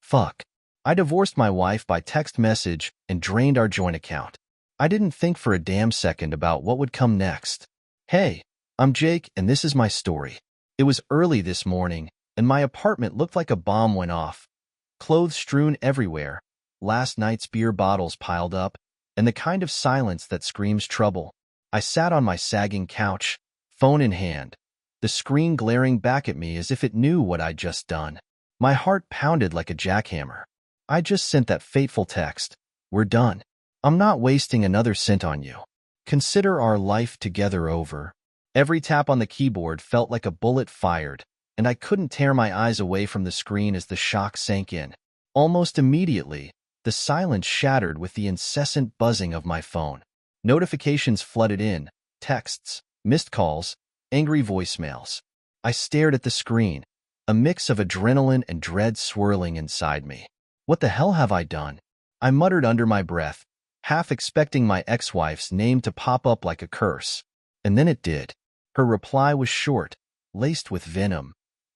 Fuck. I divorced my wife by text message and drained our joint account. I didn't think for a damn second about what would come next. Hey, I'm Jake, and this is my story. It was early this morning, and my apartment looked like a bomb went off. Clothes strewn everywhere, last night's beer bottles piled up, and the kind of silence that screams trouble. I sat on my sagging couch, phone in hand, the screen glaring back at me as if it knew what I'd just done. My heart pounded like a jackhammer. I just sent that fateful text. We're done. I'm not wasting another cent on you. Consider our life together over. Every tap on the keyboard felt like a bullet fired, and I couldn't tear my eyes away from the screen as the shock sank in. Almost immediately, the silence shattered with the incessant buzzing of my phone. Notifications flooded in, texts, missed calls, angry voicemails. I stared at the screen, a mix of adrenaline and dread swirling inside me. What the hell have I done? I muttered under my breath, half expecting my ex-wife's name to pop up like a curse. And then it did. Her reply was short, laced with venom.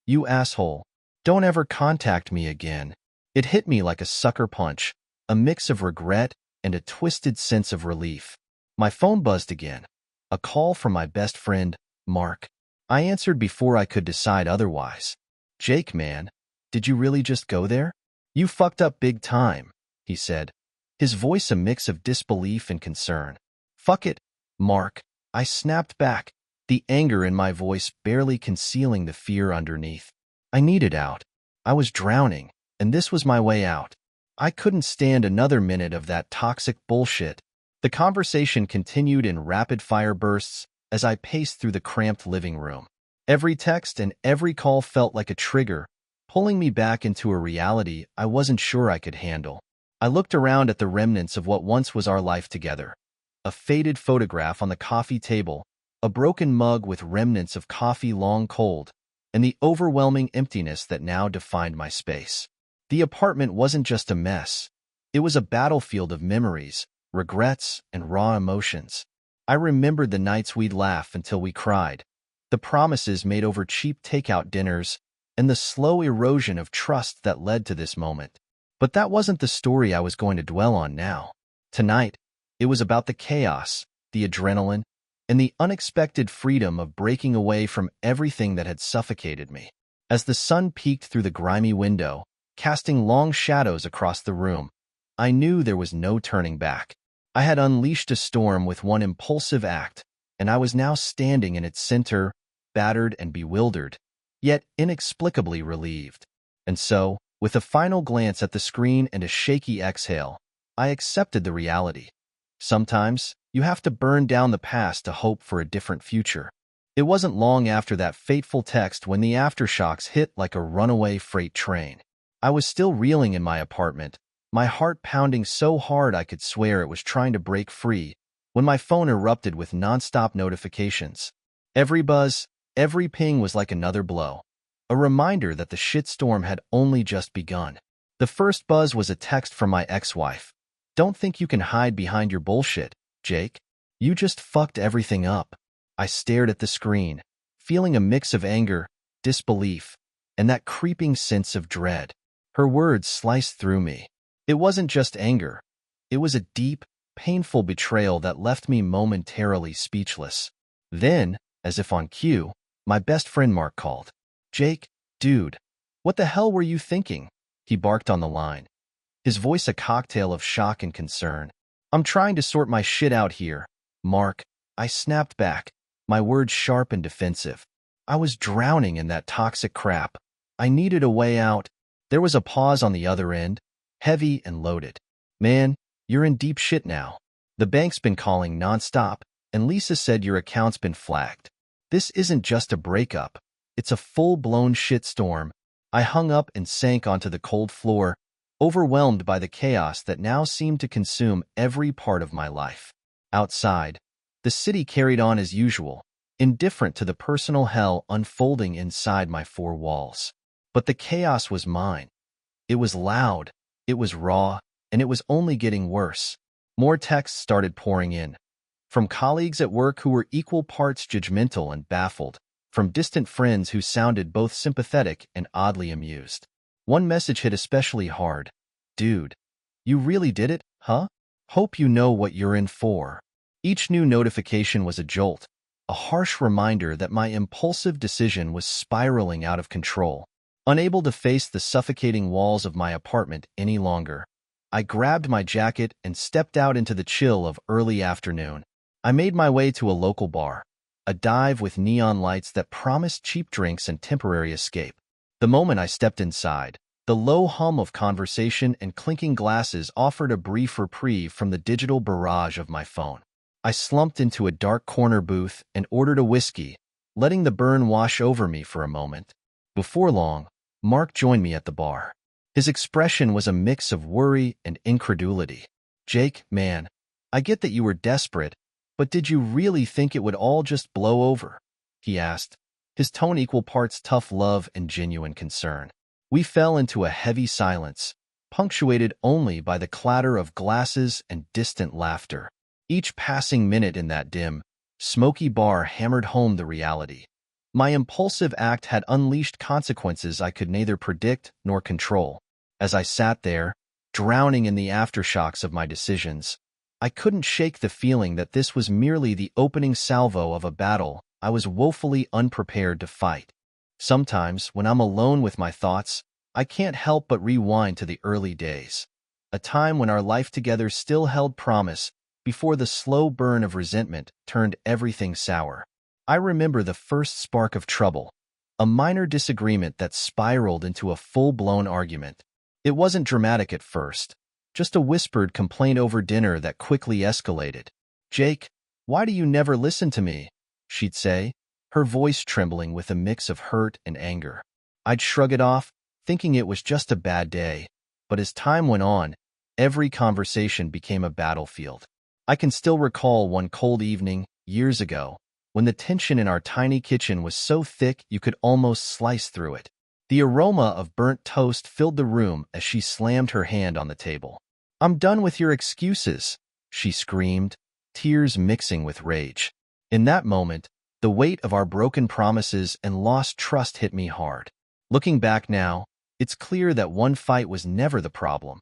You asshole. Don't ever contact me again. It hit me like a sucker punch, a mix of regret and a twisted sense of relief. My phone buzzed again. A call from my best friend, Mark. I answered before I could decide otherwise. Jake, man, did you really just go there? You fucked up big time, he said, his voice a mix of disbelief and concern. Fuck it, Mark, I snapped back, the anger in my voice barely concealing the fear underneath. I needed out. I was drowning, and this was my way out. I couldn't stand another minute of that toxic bullshit. The conversation continued in rapid-fire bursts as I paced through the cramped living room. Every text and every call felt like a trigger, pulling me back into a reality I wasn't sure I could handle. I looked around at the remnants of what once was our life together. A faded photograph on the coffee table, a broken mug with remnants of coffee long cold, and the overwhelming emptiness that now defined my space. The apartment wasn't just a mess. It was a battlefield of memories, regrets, and raw emotions. I remembered the nights we'd laugh until we cried, the promises made over cheap takeout dinners, and the slow erosion of trust that led to this moment. But that wasn't the story I was going to dwell on now. Tonight, it was about the chaos, the adrenaline, and the unexpected freedom of breaking away from everything that had suffocated me. As the sun peeked through the grimy window, casting long shadows across the room, I knew there was no turning back. I had unleashed a storm with one impulsive act, and I was now standing in its center, battered and bewildered, yet inexplicably relieved. And so, with a final glance at the screen and a shaky exhale, I accepted the reality. Sometimes, you have to burn down the past to hope for a different future. It wasn't long after that fateful text when the aftershocks hit like a runaway freight train. I was still reeling in my apartment, my heart pounding so hard I could swear it was trying to break free, when my phone erupted with nonstop notifications. Every buzz, every ping was like another blow, a reminder that the shitstorm had only just begun. The first buzz was a text from my ex-wife. Don't think you can hide behind your bullshit, Jake. You just fucked everything up. I stared at the screen, feeling a mix of anger, disbelief, and that creeping sense of dread. Her words sliced through me. It wasn't just anger. It was a deep, painful betrayal that left me momentarily speechless. Then, as if on cue, my best friend Mark called. Jake, dude, what the hell were you thinking? He barked on the line, his voice a cocktail of shock and concern. I'm trying to sort my shit out here, Mark. I snapped back, my words sharp and defensive. I was drowning in that toxic crap. I needed a way out. There was a pause on the other end, heavy and loaded. Man, you're in deep shit now. The bank's been calling nonstop, and Lisa said your account's been flagged. This isn't just a breakup. It's a full-blown shitstorm. I hung up and sank onto the cold floor, overwhelmed by the chaos that now seemed to consume every part of my life. Outside, the city carried on as usual, indifferent to the personal hell unfolding inside my four walls. But the chaos was mine. It was loud, it was raw, and it was only getting worse. More texts started pouring in, from colleagues at work who were equal parts judgmental and baffled, from distant friends who sounded both sympathetic and oddly amused. One message hit especially hard. Dude, you really did it, huh? Hope you know what you're in for. Each new notification was a jolt, a harsh reminder that my impulsive decision was spiraling out of control. Unable to face the suffocating walls of my apartment any longer, I grabbed my jacket and stepped out into the chill of early afternoon. I made my way to a local bar, a dive with neon lights that promised cheap drinks and temporary escape. The moment I stepped inside, the low hum of conversation and clinking glasses offered a brief reprieve from the digital barrage of my phone. I slumped into a dark corner booth and ordered a whiskey, letting the burn wash over me for a moment. Before long, Mark joined me at the bar. His expression was a mix of worry and incredulity. Jake, man, I get that you were desperate, but did you really think it would all just blow over? He asked, his tone equal parts tough love and genuine concern. We fell into a heavy silence, punctuated only by the clatter of glasses and distant laughter. Each passing minute in that dim, smoky bar hammered home the reality. My impulsive act had unleashed consequences I could neither predict nor control. As I sat there, drowning in the aftershocks of my decisions, I couldn't shake the feeling that this was merely the opening salvo of a battle I was woefully unprepared to fight. Sometimes, when I'm alone with my thoughts, I can't help but rewind to the early days, a time when our life together still held promise before the slow burn of resentment turned everything sour. I remember the first spark of trouble, a minor disagreement that spiraled into a full-blown argument. It wasn't dramatic at first, just a whispered complaint over dinner that quickly escalated. "Jake, why do you never listen to me?" she'd say, her voice trembling with a mix of hurt and anger. I'd shrug it off, thinking it was just a bad day, but as time went on, every conversation became a battlefield. I can still recall one cold evening, years ago, when the tension in our tiny kitchen was so thick you could almost slice through it. The aroma of burnt toast filled the room as she slammed her hand on the table. "I'm done with your excuses," she screamed, tears mixing with rage. In that moment, the weight of our broken promises and lost trust hit me hard. Looking back now, it's clear that one fight was never the problem.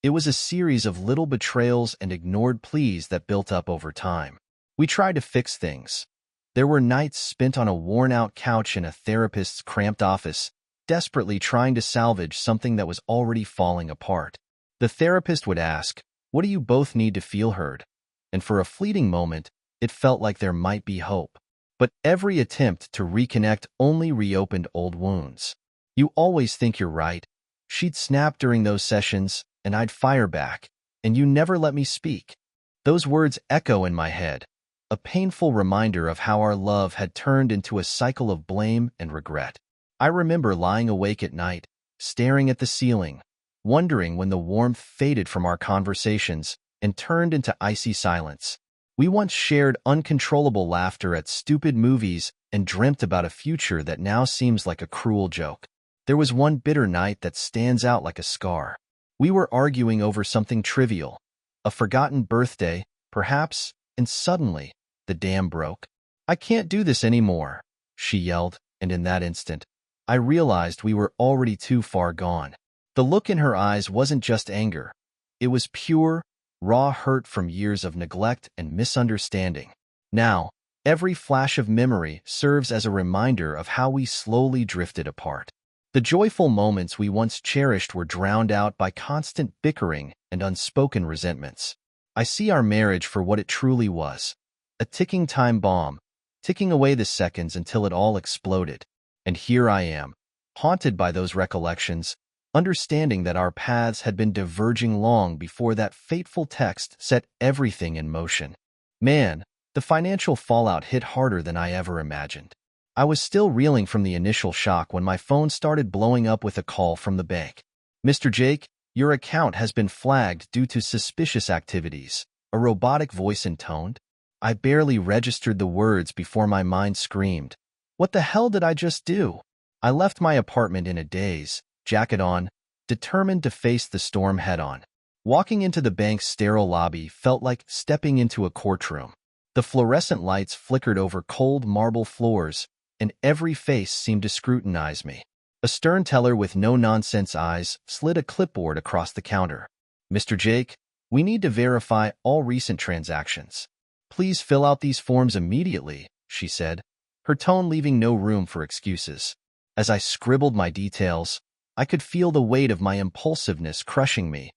It was a series of little betrayals and ignored pleas that built up over time. We tried to fix things. There were nights spent on a worn-out couch in a therapist's cramped office, desperately trying to salvage something that was already falling apart. The therapist would ask, "What do you both need to feel heard?" And for a fleeting moment, it felt like there might be hope. But every attempt to reconnect only reopened old wounds. "You always think you're right," she'd snap during those sessions, and I'd fire back, "And you never let me speak." Those words echo in my head, a painful reminder of how our love had turned into a cycle of blame and regret. I remember lying awake at night, staring at the ceiling, wondering when the warmth faded from our conversations and turned into icy silence. We once shared uncontrollable laughter at stupid movies and dreamt about a future that now seems like a cruel joke. There was one bitter night that stands out like a scar. We were arguing over something trivial, a forgotten birthday, perhaps, and suddenly, the dam broke. "I can't do this anymore," she yelled, and in that instant, I realized we were already too far gone. The look in her eyes wasn't just anger. It was pure, raw hurt from years of neglect and misunderstanding. Now, every flash of memory serves as a reminder of how we slowly drifted apart. The joyful moments we once cherished were drowned out by constant bickering and unspoken resentments. I see our marriage for what it truly was, a ticking time bomb, ticking away the seconds until it all exploded. And here I am, haunted by those recollections, understanding that our paths had been diverging long before that fateful text set everything in motion. Man, the financial fallout hit harder than I ever imagined. I was still reeling from the initial shock when my phone started blowing up with a call from the bank. "Mr. Jake, your account has been flagged due to suspicious activities," a robotic voice intoned. I barely registered the words before my mind screamed, "What the hell did I just do?" I left my apartment in a daze, jacket on, determined to face the storm head-on. Walking into the bank's sterile lobby felt like stepping into a courtroom. The fluorescent lights flickered over cold marble floors, and every face seemed to scrutinize me. A stern teller with no-nonsense eyes slid a clipboard across the counter. "Mr. Jake, we need to verify all recent transactions. Please fill out these forms immediately," she said, her tone leaving no room for excuses. As I scribbled my details, I could feel the weight of my impulsiveness crushing me,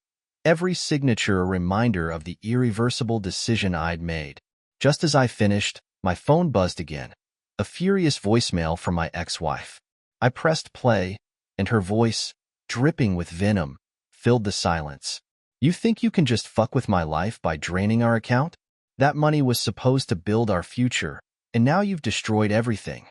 every signature a reminder of the irreversible decision I'd made. Just as I finished, my phone buzzed again, a furious voicemail from my ex-wife. I pressed play, and her voice, dripping with venom, filled the silence. "You think you can just fuck with my life by draining our account? That money was supposed to build our future, and now you've destroyed everything."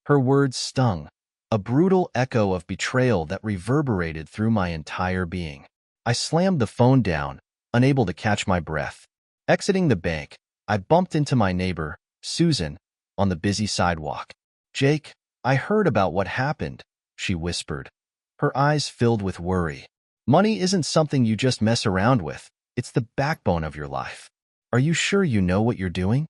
Her words stung, a brutal echo of betrayal that reverberated through my entire being. I slammed the phone down, unable to catch my breath. Exiting the bank, I bumped into my neighbor, Susan, on the busy sidewalk. "Jake, I heard about what happened," she whispered, her eyes filled with worry. "Money isn't something you just mess around with. It's the backbone of your life. Are you sure you know what you're doing?"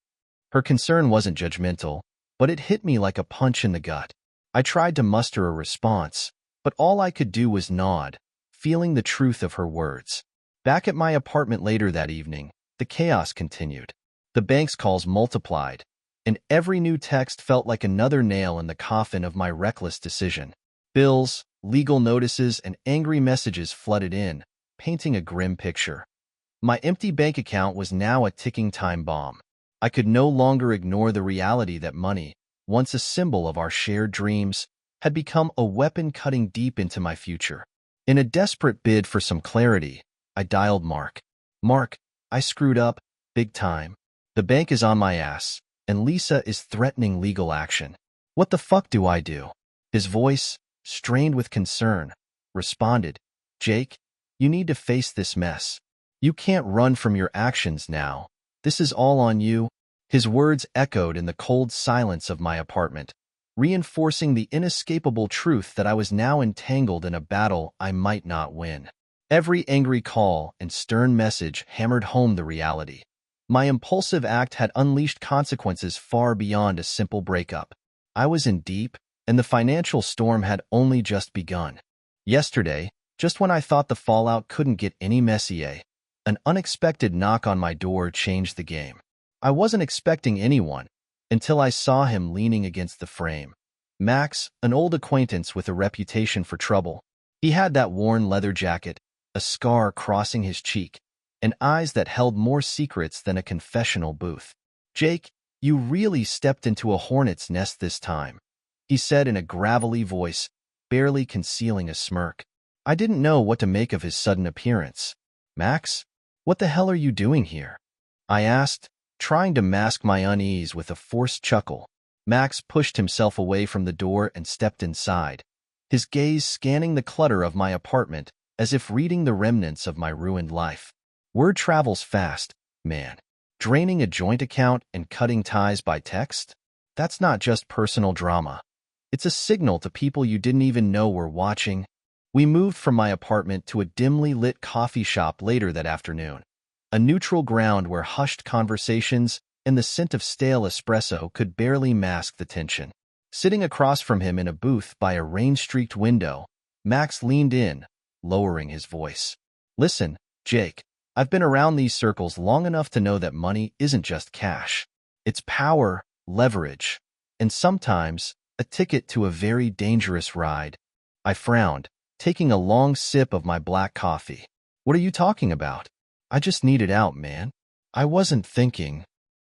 Her concern wasn't judgmental, but it hit me like a punch in the gut. I tried to muster a response, but all I could do was nod, feeling the truth of her words. Back at my apartment later that evening, the chaos continued. The bank's calls multiplied, and every new text felt like another nail in the coffin of my reckless decision. Bills, legal notices, and angry messages flooded in, painting a grim picture. My empty bank account was now a ticking time bomb. I could no longer ignore the reality that money, once a symbol of our shared dreams, had become a weapon cutting deep into my future. In a desperate bid for some clarity, I dialed Mark. "Mark, I screwed up, big time. The bank is on my ass, and Lisa is threatening legal action. What the fuck do I do?" His voice, strained with concern, responded, "Jake, you need to face this mess. You can't run from your actions now. This is all on you." His words echoed in the cold silence of my apartment, reinforcing the inescapable truth that I was now entangled in a battle I might not win. Every angry call and stern message hammered home the reality. My impulsive act had unleashed consequences far beyond a simple breakup. I was in deep, and the financial storm had only just begun. Yesterday, just when I thought the fallout couldn't get any messier, an unexpected knock on my door changed the game. I wasn't expecting anyone until I saw him leaning against the frame. Max, an old acquaintance with a reputation for trouble. He had that worn leather jacket, a scar crossing his cheek, and eyes that held more secrets than a confessional booth. "Jake, you really stepped into a hornet's nest this time," he said in a gravelly voice, barely concealing a smirk. I didn't know what to make of his sudden appearance. "Max, what the hell are you doing here?" I asked, trying to mask my unease with a forced chuckle. Max pushed himself away from the door and stepped inside, his gaze scanning the clutter of my apartment as if reading the remnants of my ruined life. "Word travels fast, man. Draining a joint account and cutting ties by text? That's not just personal drama. It's a signal to people you didn't even know were watching." We moved from my apartment to a dimly lit coffee shop later that afternoon, a neutral ground where hushed conversations and the scent of stale espresso could barely mask the tension. Sitting across from him in a booth by a rain-streaked window, Max leaned in, lowering his voice. "Listen, Jake, I've been around these circles long enough to know that money isn't just cash. It's power, leverage, and sometimes a ticket to a very dangerous ride." I frowned, taking a long sip of my black coffee. "What are you talking about? I just need it out, man. I wasn't thinking."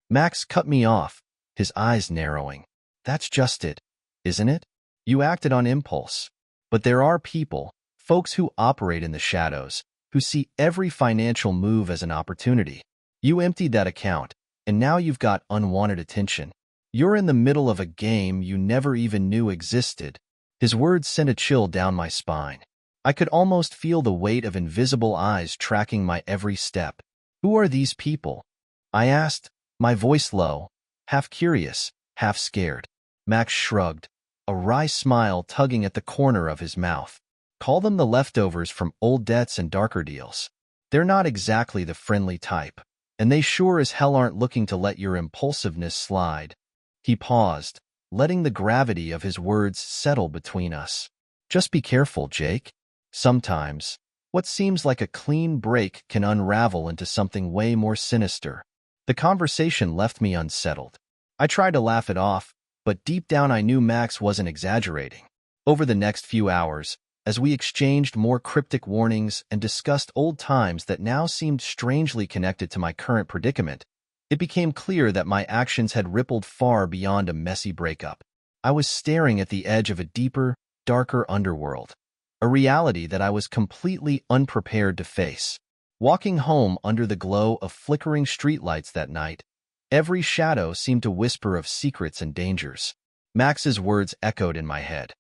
Max cut me off, his eyes narrowing. "That's just it, isn't it? You acted on impulse. But there are people, folks who operate in the shadows, who see every financial move as an opportunity. You emptied that account, and now you've got unwanted attention. You're in the middle of a game you never even knew existed." His words sent a chill down my spine. I could almost feel the weight of invisible eyes tracking my every step. "Who are these people?" I asked, my voice low, half curious, half scared. Max shrugged, a wry smile tugging at the corner of his mouth. "Call them the leftovers from old debts and darker deals. They're not exactly the friendly type, and they sure as hell aren't looking to let your impulsiveness slide." He paused, letting the gravity of his words settle between us. Just be careful, Jake. Sometimes, what seems like a clean break can unravel into something way more sinister. The conversation left me unsettled. I tried to laugh it off, but deep down I knew Max wasn't exaggerating. Over the next few hours, as we exchanged more cryptic warnings and discussed old times that now seemed strangely connected to my current predicament, it became clear that my actions had rippled far beyond a messy breakup. I was staring at the edge of a deeper, darker underworld, a reality that I was completely unprepared to face. Walking home under the glow of flickering streetlights that night, every shadow seemed to whisper of secrets and dangers. Max's words echoed in my head.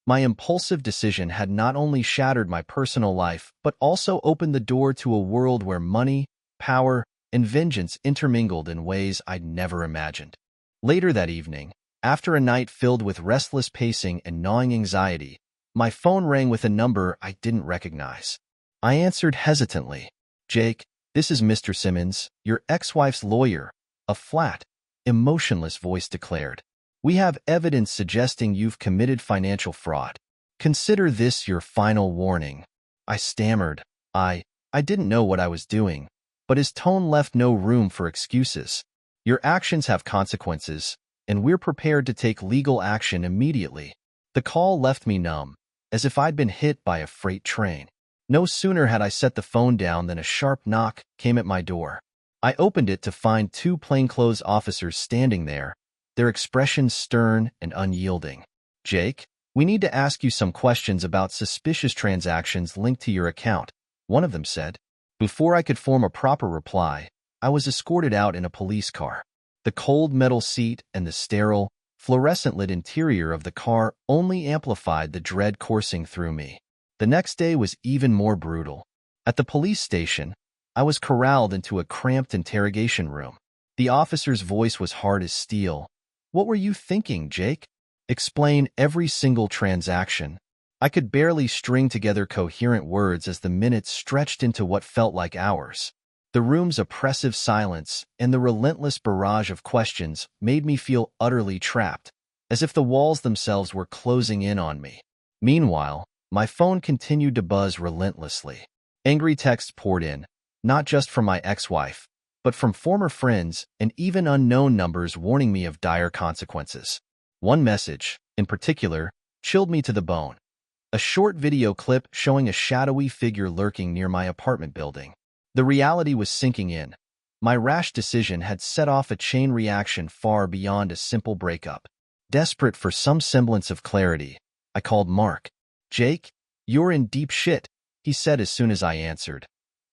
My impulsive decision had not only shattered my personal life, but also opened the door to a world where money, power, and vengeance intermingled in ways I'd never imagined. Later that evening, after a night filled with restless pacing and gnawing anxiety, my phone rang with a number I didn't recognize. I answered hesitantly. "Jake, this is Mr. Simmons, your ex-wife's lawyer," a flat, emotionless voice declared. "We have evidence suggesting you've committed financial fraud. Consider this your final warning." I stammered. I didn't know what I was doing, but his tone left no room for excuses. "Your actions have consequences, and we're prepared to take legal action immediately." The call left me numb, as if I'd been hit by a freight train. No sooner had I set the phone down than a sharp knock came at my door. I opened it to find two plainclothes officers standing there, their expressions stern and unyielding. "Jake, we need to ask you some questions about suspicious transactions linked to your account," one of them said. Before I could form a proper reply, I was escorted out in a police car. The cold metal seat and the sterile, fluorescent-lit interior of the car only amplified the dread coursing through me. The next day was even more brutal. At the police station, I was corralled into a cramped interrogation room. The officer's voice was hard as steel. "What were you thinking, Jake? Explain every single transaction." I could barely string together coherent words as the minutes stretched into what felt like hours. The room's oppressive silence and the relentless barrage of questions made me feel utterly trapped, as if the walls themselves were closing in on me. Meanwhile, my phone continued to buzz relentlessly. Angry texts poured in, not just from my ex-wife, but from former friends and even unknown numbers warning me of dire consequences. One message, in particular, chilled me to the bone. A short video clip showing a shadowy figure lurking near my apartment building. The reality was sinking in. My rash decision had set off a chain reaction far beyond a simple breakup. Desperate for some semblance of clarity, I called Mark. "Jake, you're in deep shit," he said as soon as I answered,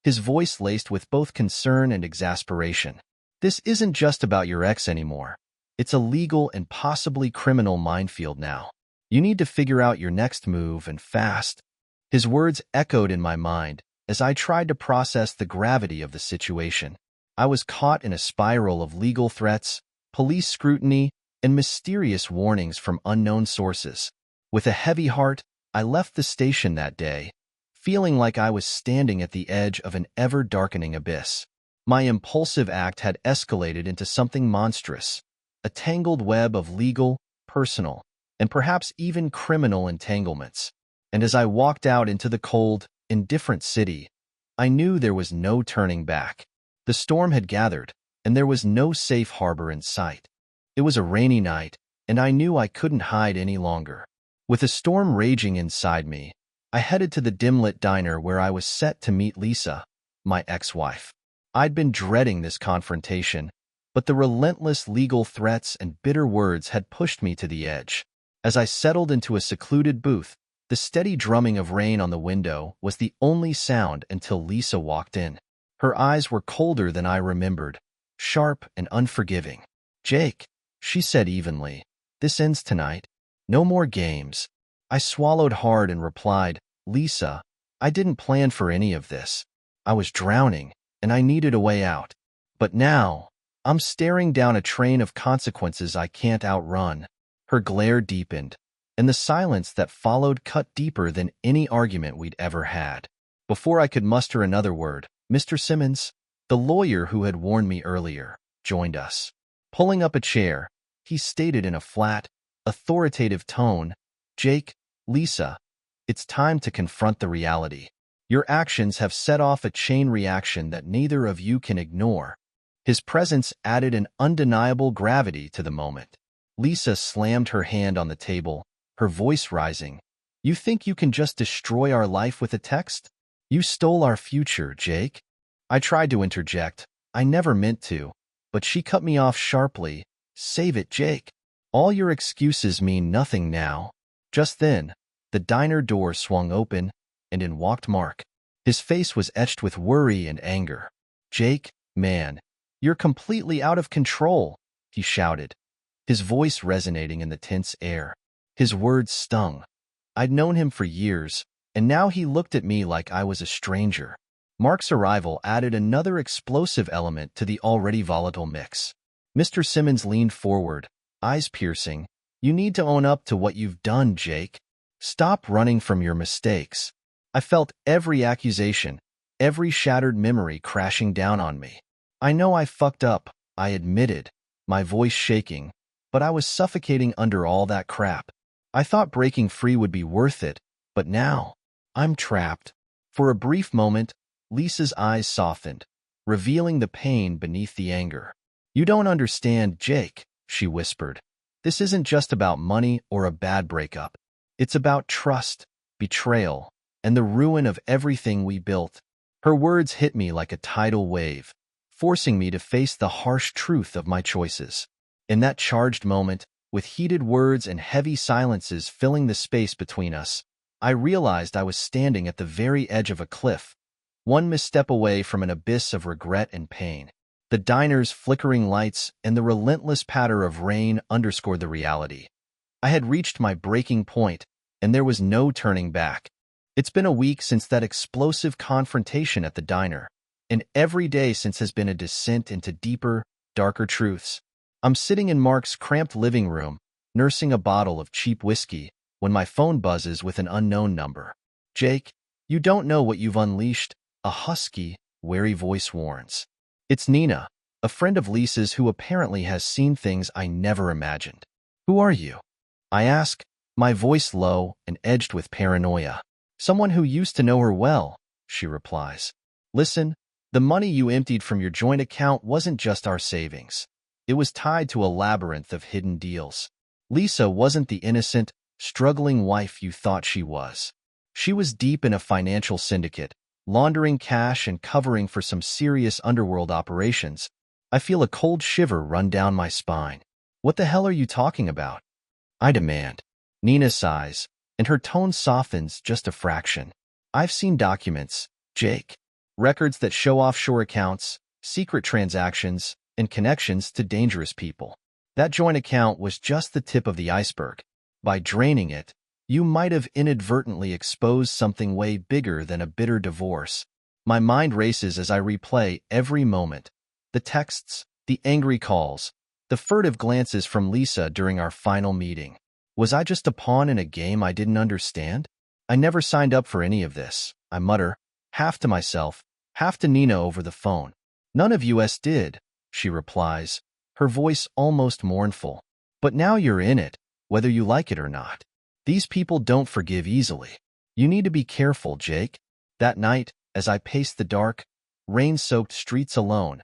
his voice laced with both concern and exasperation. "This isn't just about your ex anymore. It's a legal and possibly criminal minefield now. You need to figure out your next move, and fast." His words echoed in my mind as I tried to process the gravity of the situation. I was caught in a spiral of legal threats, police scrutiny, and mysterious warnings from unknown sources. With a heavy heart, I left the station that day, feeling like I was standing at the edge of an ever-darkening abyss. My impulsive act had escalated into something monstrous, a tangled web of legal, personal, and perhaps even criminal entanglements. And as I walked out into the cold, indifferent city, I knew there was no turning back. The storm had gathered, and there was no safe harbor in sight. It was a rainy night, and I knew I couldn't hide any longer. With a storm raging inside me, I headed to the dim-lit diner where I was set to meet Lisa, my ex-wife. I'd been dreading this confrontation, but the relentless legal threats and bitter words had pushed me to the edge. As I settled into a secluded booth, the steady drumming of rain on the window was the only sound until Lisa walked in. Her eyes were colder than I remembered, sharp and unforgiving. "Jake," she said evenly, "this ends tonight. No more games." I swallowed hard and replied, "Lisa, I didn't plan for any of this. I was drowning, and I needed a way out. But now, I'm staring down a train of consequences I can't outrun." Her glare deepened, and the silence that followed cut deeper than any argument we'd ever had. Before I could muster another word, Mr. Simmons, the lawyer who had warned me earlier, joined us. Pulling up a chair, he stated in a flat, authoritative tone, "Jake, Lisa, It's time to confront the reality. Your actions have set off a chain reaction that neither of you can ignore. His presence added an undeniable gravity to the moment. Lisa slammed her hand on the table, her voice rising. You think you can just destroy our life with a text? You stole our future, Jake. I tried to interject. I never meant to. But she cut me off sharply. Save it, Jake. All your excuses mean nothing now. Just then, the diner door swung open, and in walked Mark. His face was etched with worry and anger. Jake, man, you're completely out of control, he shouted, his voice resonating in the tense air. His words stung. I'd known him for years, and now he looked at me like I was a stranger. Mark's arrival added another explosive element to the already volatile mix. Mr. Simmons leaned forward, eyes piercing. You need to own up to what you've done, Jake. Stop running from your mistakes. I felt every accusation, every shattered memory crashing down on me. I know I fucked up, I admitted, my voice shaking, but I was suffocating under all that crap. I thought breaking free would be worth it, but now, I'm trapped. For a brief moment, Lisa's eyes softened, revealing the pain beneath the anger. You don't understand, Jake, she whispered. This isn't just about money or a bad breakup. It's about trust, betrayal, and the ruin of everything we built. Her words hit me like a tidal wave, forcing me to face the harsh truth of my choices. In that charged moment, with heated words and heavy silences filling the space between us, I realized I was standing at the very edge of a cliff, one misstep away from an abyss of regret and pain. The diner's flickering lights and the relentless patter of rain underscored the reality. I had reached my breaking point, and there was no turning back. It's been a week since that explosive confrontation at the diner, and every day since has been a descent into deeper, darker truths. I'm sitting in Mark's cramped living room, nursing a bottle of cheap whiskey, when my phone buzzes with an unknown number. Jake, you don't know what you've unleashed, a husky, wary voice warns. It's Nina, a friend of Lisa's who apparently has seen things I never imagined. Who are you? I ask, my voice low and edged with paranoia. Someone who used to know her well, she replies. Listen, the money you emptied from your joint account wasn't just our savings. It was tied to a labyrinth of hidden deals. Lisa wasn't the innocent, struggling wife you thought she was. She was deep in a financial syndicate, laundering cash and covering for some serious underworld operations. I feel a cold shiver run down my spine. What the hell are you talking about? I demand. Nina sighs, and her tone softens just a fraction. I've seen documents, Jake. Records that show offshore accounts, secret transactions, and connections to dangerous people. That joint account was just the tip of the iceberg. By draining it, you might have inadvertently exposed something way bigger than a bitter divorce. My mind races as I replay every moment. The texts, the angry calls, the furtive glances from Lisa during our final meeting. Was I just a pawn in a game I didn't understand? I never signed up for any of this, I mutter, half to myself, half to Nina over the phone. None of us did, she replies, her voice almost mournful. But now you're in it, whether you like it or not. These people don't forgive easily. You need to be careful, Jake. That night, as I paced the dark, rain-soaked streets alone,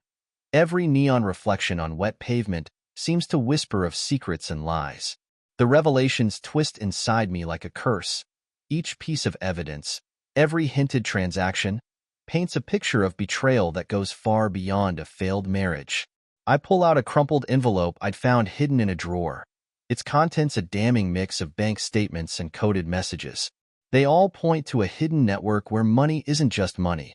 every neon reflection on wet pavement seems to whisper of secrets and lies. The revelations twist inside me like a curse. Each piece of evidence, every hinted transaction, paints a picture of betrayal that goes far beyond a failed marriage. I pull out a crumpled envelope I'd found hidden in a drawer. Its contents a damning mix of bank statements and coded messages. They all point to a hidden network where money isn't just money.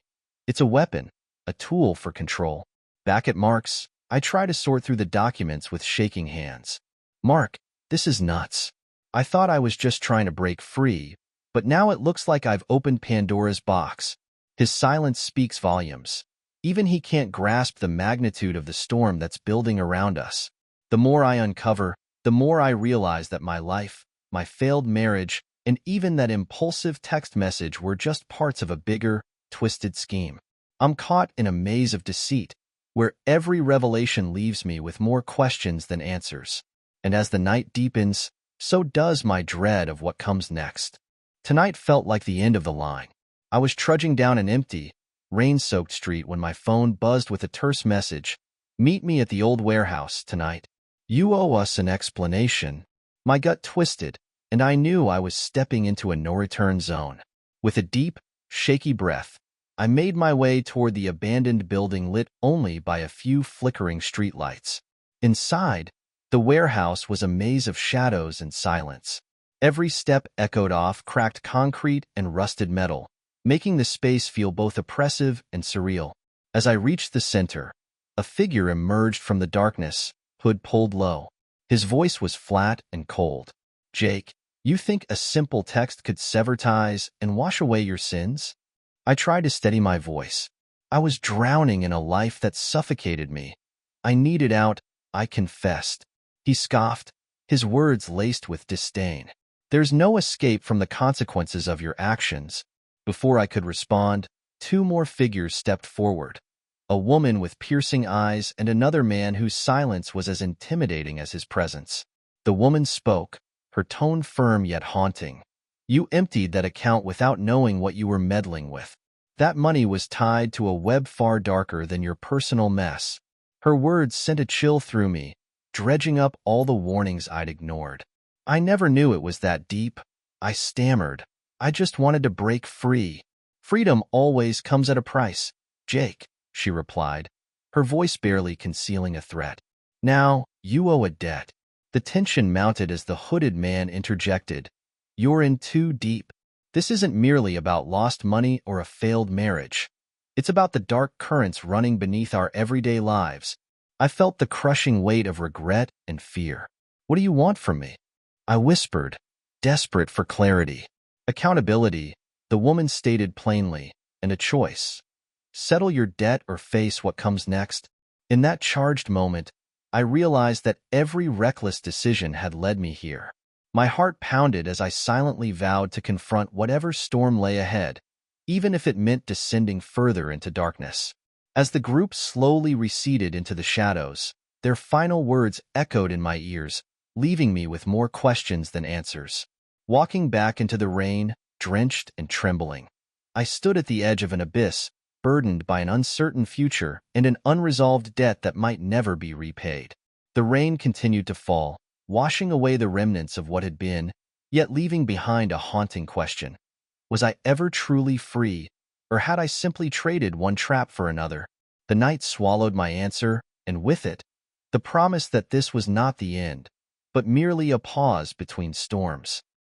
It's a weapon, a tool for control. Back at Mark's, I try to sort through the documents with shaking hands. Mark, this is nuts. I thought I was just trying to break free, but now it looks like I've opened Pandora's box. His silence speaks volumes. Even he can't grasp the magnitude of the storm that's building around us. The more I uncover, the more I realize that my life, my failed marriage, and even that impulsive text message were just parts of a bigger, twisted scheme. I'm caught in a maze of deceit, where every revelation leaves me with more questions than answers. And as the night deepens, so does my dread of what comes next. Tonight felt like the end of the line. I was trudging down an empty, rain-soaked street when my phone buzzed with a terse message. Meet me at the old warehouse tonight. You owe us an explanation. My gut twisted, and I knew I was stepping into a no-return zone. With a deep, shaky breath, I made my way toward the abandoned building lit only by a few flickering streetlights. Inside, the warehouse was a maze of shadows and silence. Every step echoed off cracked concrete and rusted metal, making the space feel both oppressive and surreal. As I reached the center, a figure emerged from the darkness, hood pulled low. His voice was flat and cold. Jake, you think a simple text could sever ties and wash away your sins? I tried to steady my voice. I was drowning in a life that suffocated me. I needed out, I confessed. He scoffed, his words laced with disdain. There's no escape from the consequences of your actions. Before I could respond, two more figures stepped forward. A woman with piercing eyes and another man whose silence was as intimidating as his presence. The woman spoke, her tone firm yet haunting. You emptied that account without knowing what you were meddling with. That money was tied to a web far darker than your personal mess. Her words sent a chill through me, dredging up all the warnings I'd ignored. I never knew it was that deep. I stammered. I just wanted to break free. Freedom always comes at a price, Jake, she replied, her voice barely concealing a threat. Now, you owe a debt. The tension mounted as the hooded man interjected. You're in too deep. This isn't merely about lost money or a failed marriage. It's about the dark currents running beneath our everyday lives. I felt the crushing weight of regret and fear. What do you want from me? I whispered, desperate for clarity. Accountability, the woman stated plainly, and a choice. Settle your debt or face what comes next. In that charged moment, I realized that every reckless decision had led me here. My heart pounded as I silently vowed to confront whatever storm lay ahead, even if it meant descending further into darkness. As the group slowly receded into the shadows, their final words echoed in my ears, leaving me with more questions than answers. Walking back into the rain, drenched and trembling, I stood at the edge of an abyss, burdened by an uncertain future and an unresolved debt that might never be repaid. The rain continued to fall, washing away the remnants of what had been, yet leaving behind a haunting question. Was I ever truly free, or had I simply traded one trap for another? The night swallowed my answer, and with it, the promise that this was not the end, but merely a pause between storms.